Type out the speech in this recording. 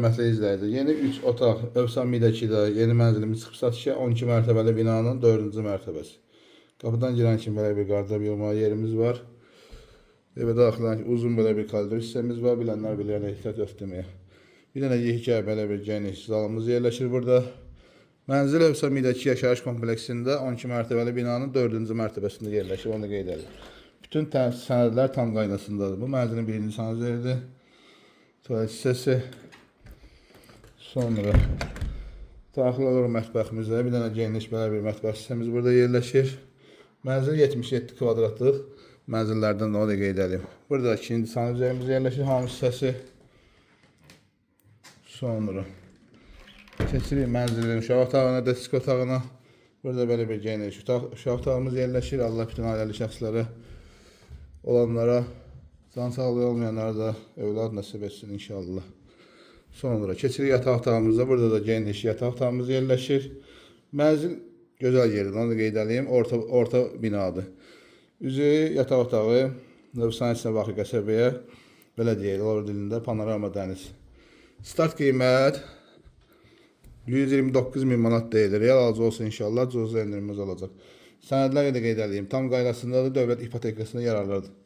Hörmətli izləyicilər, yeni 3 otaq Övsam-Midəkidə yeni mənzilimiz çıxıb satışa 12 mərtəbəli binanın 4-cü mərtəbəsi. Qapıdan girən kimi belə bir qardırop yığma yerimiz var. Evə daxilən uzun belə bir koridor hissəmiz var. Bilənlər bilirlər ehtiyat göstərməyə. Bir dənə yekə belə bir geniş zalımız yerləşir burada. Mənzil Övsam-Midəki yaşayış kompleksində 12 mərtəbəli binanın 4-cü mərtəbəsində yerləşir. Onu qeyd edelim. Bütün sənədlər tam qaydasındadır. Bu mənzilin birinci sanuzelidir. Tuvalet hissəsi. Sonra daxil olur mətbəximizə. Bir dənə geniş belə bir mətbəx hissəmiz burada yerləşir. Mənzil 77 kvadratlıq mənzillərdən onu da qeyd edelim. Burada ikinci sanuzəlimiz yerləşir, hamam hissəsi. Sonra keçirik mənzilin uşaq otağına, disk otağına. Burada belə bir geniş uşaq otağımız yerləşir. Allah bütün ailəli şəxslərə, olanlara, can sağlığı olmayanlara da övlad nəsib etsin inşallah. Sonra keçirik yataq otağımızda. Burada da geniş yataq otağımız yerləşir. Mənzil gözəl yerdir, onu da qeyd edeyim. Orta binadır. Üzü yataq otağı Növsanisinə baxır qəsəbəyə. Belə deyək, olur dilində panorama dəniz. Start qiymət 129.000 manat deyilir. Real alıcı olsa inşallah cüzi endirimimiz olacaq. Sənədləri də qeyd edeyim. Tam qaydasındadır, dövlət ipotekasına yararlıdır.